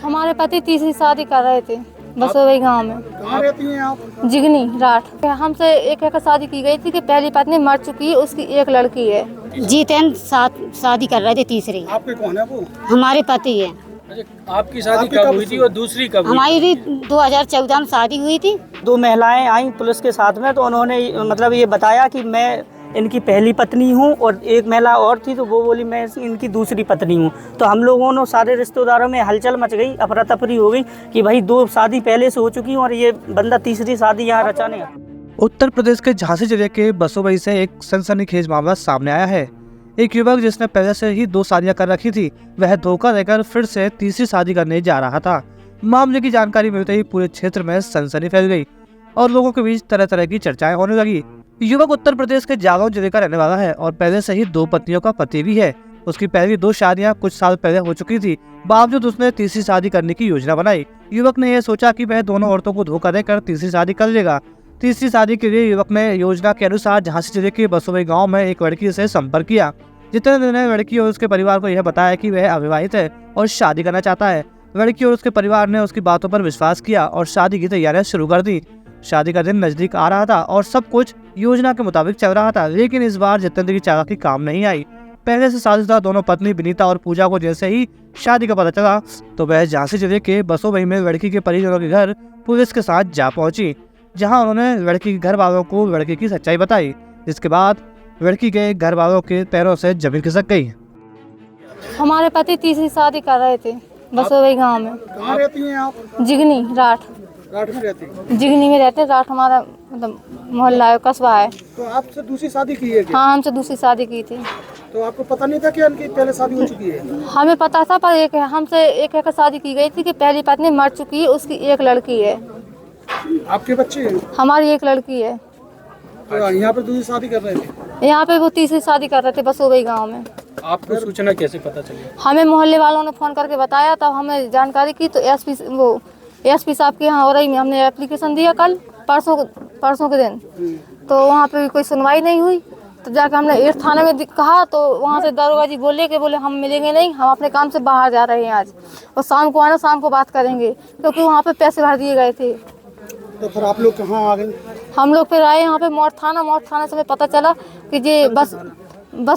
हमारे पति तीसरी शादी कर रहे थे बसोई गांव में। कहाँ रहती हैं आप? जिगनी राठ। हमसे एक शादी की गई थी कि पहली पत्नी मर चुकी है, उसकी एक लड़की है। जीतन शादी कर रहे थे तीसरी। आपके कौन है वो? हमारे पति है। अच्छा, आपकी शादी कब हुई थी और दूसरी कब हुई? हमारी 2014 में शादी हुई थी। 2 महिलाएं आई पुलिस के साथ में, तो उन्होंने मतलब ये बताया कि मैं इनकी पहली पत्नी हूँ और एक महिला और थी, तो वो बोली मैं इनकी दूसरी पत्नी हूँ। तो हम लोगों ने सारे रिश्तेदारों में हलचल मच गई, अफरा तफरी हो गई कि भाई 2 शादी पहले से हो चुकी और ये बंदा तीसरी शादी यहाँ रचाने। उत्तर प्रदेश के झांसी जिले के बसोई से एक सनसनीखेज मामला सामने आया है। एक युवक जिसने पहले से ही 2 शादियां कर रखी थी, वह धोखा देकर फिर से तीसरी शादी करने जा रहा था। मामले की जानकारी मिलते ही पूरे क्षेत्र में सनसनी फैल गई और लोगों के बीच तरह तरह की चर्चाएं होने लगी। युवक उत्तर प्रदेश के जालौन जिले का रहने वाला है और पहले से ही 2 पत्नियों का पति भी है। उसकी पहली 2 शादियां कुछ साल पहले हो चुकी थी, बावजूद उसने तीसरी शादी करने की योजना बनाई। युवक ने यह सोचा कि वह दोनों औरतों को धोखा देकर तीसरी शादी कर लेगा। तीसरी शादी के लिए युवक ने योजना के अनुसार झांसी जिले के बसोई गाँव में एक लड़की से संपर्क किया। जितने दिन में लड़की और उसके परिवार को यह बताया कि वह अविवाहित है और शादी करना चाहता है। लड़की और उसके परिवार ने उसकी बातों पर विश्वास किया और शादी की तैयारियां शुरू कर दी। शादी का दिन नजदीक आ रहा था और सब कुछ योजना के मुताबिक चल रहा था, लेकिन इस बार जितेंद्र की चालाकी काम नहीं आई। पहले से शादीशुदा दोनों पत्नी विनीता और पूजा को जैसे ही शादी का पता चला, तो वह झांसी जिले के बसोई में लड़की के परिजनों के घर पुलिस के साथ जा पहुंची, जहां उन्होंने लड़की के घर वालों को लड़के की सच्चाई बताई। जिसके बाद लड़की के घर वालों के पैरों से जमीन खिसक गई। हमारे पति तीसरी शादी कर रहे थे बसोई गांव में। कहाँ रहती हैं आप? जिगनी राठ। राठ में रहती हैं? जिगनी में रहते हैं। राठ हमारा मतलब मोहल्ला है, कस्बा है। तो आपसे दूसरी शादी की है क्या? हाँ, हमसे दूसरी शादी की थी। तो आपको पता नहीं था कि इनकी पहले शादी हो चुकी है? हमें पता था, पर हमसे एक शादी की गई थी कि पहली पत्नी मर चुकी है, उसकी एक लड़की है। आपके बच्चे हैं? हमारी एक लड़की है। तो यहाँ पे दूसरी शादी कर रहे थे? यहाँ पे वो तीसरी शादी कर रहे थे बसोई गांव में। आपको सूचना कैसे पता चली? हमें मोहल्ले वालों ने फोन करके बताया, तब हमें जानकारी की। तो एसपी साहब के यहाँ हो रही में हमने एप्लीकेशन दिया कल परसों के दिन। तो वहाँ पे भी कोई सुनवाई नहीं हुई। तो जाकर हमने 8 थाने में कहा, तो वहाँ से दरोगा जी बोले हम मिलेंगे नहीं, हम अपने काम से बाहर जा रहे हैं आज, और शाम को आना, शाम को बात करेंगे, क्योंकि वहाँ पे पैसे भर दिए गए थे। तो फिर आप लोग कहाँ आ गए? हम लोग फिर आए यहाँ पे मोड़ थाना से हमें पता चला कि ये बस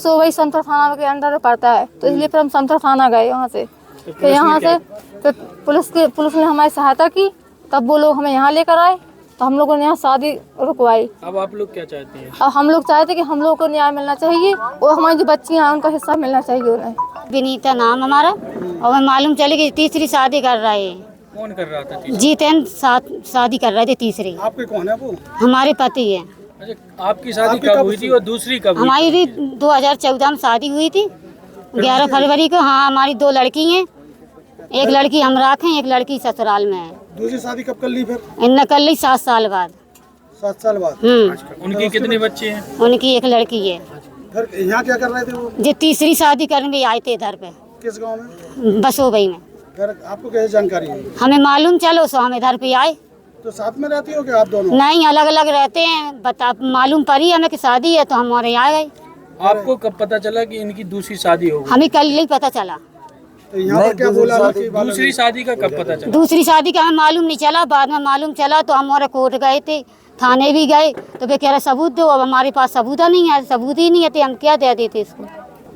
वो वही समथर थाना के अंडर में पड़ता है। तो इसलिए फिर हम समथर थाना गए वहाँ से। तो यहाँ से फिर पुलिस ने हमारी सहायता की, तब वो लोग हमें यहाँ लेकर आए। तो हम लोगों ने यहाँ शादी रुकवाई। अब आप लोग क्या चाहते हैं? अब हम लोग चाहते कि हम लोगों को न्याय मिलना चाहिए और हमारी जो बच्चियाँ हैं उनका हिस्सा मिलना चाहिए उन्हें। विनीता नाम हमारा, और मैं मालूम चली कि तीसरी शादी कर रहे हैं। कौन कर रहा था? जीतन शादी कर रहे थे तीसरी। आपके कौन है वो? हमारे पति है। अच्छा, आपकी शादी कब हुई थी और दूसरी कब हुई? हमारी 2014 में शादी हुई थी, 11 फरवरी को। हाँ, हमारी 2 लड़की हैं, एक लड़की हम रखें, एक लड़की ससुराल में है। दूसरी शादी कब कर ली फिर? इनने कर ली 7 साल बाद। 7 साल बाद? उनके कितने बच्चे हैं? उनकी एक लड़की है। फिर यहाँ क्या कर रहे थे वो? जो तीसरी शादी करने आए थे इधर पे। किस गाँव में? बसोई में। फिर आपको कैसे जानकारी है? हमें मालूम चलो सो हम इधर पे आए। तो साथ में रहती हो क्या आप दोनों? नहीं, अलग अलग रहते हैं। बता मालूम पड़ी हमें कि शादी है, तो हम हमारे आ गए। आपको कब पता चला कि इनकी दूसरी शादी हो गई? हमें कल ही पता चला। तो यहाँ पर क्या बोला? दूसरी शादी का कब पता चला? दूसरी शादी का हमें मालूम नहीं चला, बाद में मालूम चला। तो हम हमारे कोर्ट गए थे, थाने भी गए, तो वे कह रहे सबूत दो। अब हमारे पास सबूत नहीं है, सबूत ही नहीं है, तो हम क्या दे देते इसको।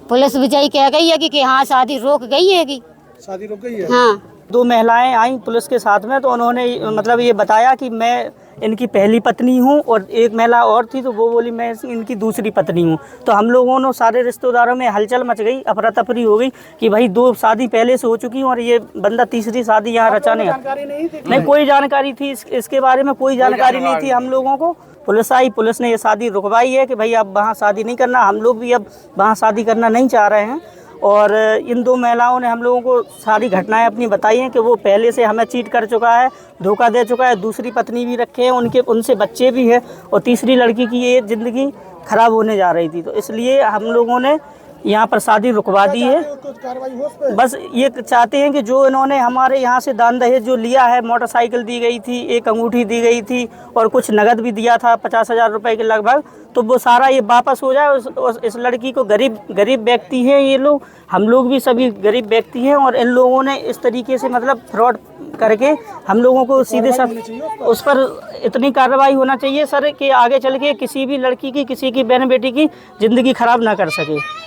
पुलिस विजयी कह गई है कि हाँ शादी रोक गई है। शादी रुक गई है? हाँ। 2 महिलाएं आई पुलिस के साथ में, तो उन्होंने मतलब ये बताया कि मैं इनकी पहली पत्नी हूँ और एक महिला और थी, तो वो बोली मैं इनकी दूसरी पत्नी हूँ। तो हम लोगों ने सारे रिश्तेदारों में हलचल मच गई, अफरा तफरी हो गई कि भाई 2 शादी पहले से हो चुकी और ये बंदा तीसरी शादी यहाँ रचाने। नहीं, कोई जानकारी थी इसके बारे में, कोई जानकारी नहीं थी हम लोगों को। पुलिस आई, पुलिस ने ये शादी रुकवाई है कि भाई अब वहाँ शादी नहीं करना, हम लोग भी अब वहाँ शादी करना नहीं चाह रहे हैं। और इन 2 महिलाओं ने हम लोगों को सारी घटनाएं अपनी बताई हैं कि वो पहले से हमें चीट कर चुका है, धोखा दे चुका है, दूसरी पत्नी भी रखे हैं, उनसे बच्चे भी हैं, और तीसरी लड़की की ये ज़िंदगी ख़राब होने जा रही थी। तो इसलिए हम लोगों ने यहाँ पर शादी रुकवा दी है। कुछ कार्रवाई हो उस पे? बस ये चाहते हैं कि जो इन्होंने हमारे यहाँ से दान दहेज जो लिया है, मोटरसाइकिल दी गई थी, एक अंगूठी दी गई थी और कुछ नगद भी दिया था 50,000 रुपए के लगभग, तो वो सारा ये वापस हो जाए। इस लड़की को गरीब व्यक्ति हैं ये लोग, हम लोग भी सभी गरीब व्यक्ति हैं, और इन लोगों ने इस तरीके से मतलब फ्रॉड करके हम लोगों को सीधे साथ उस पर इतनी कार्रवाई होना चाहिए सर कि आगे चल के किसी भी लड़की की, किसी की बहन बेटी की ज़िंदगी ख़राब ना कर सके।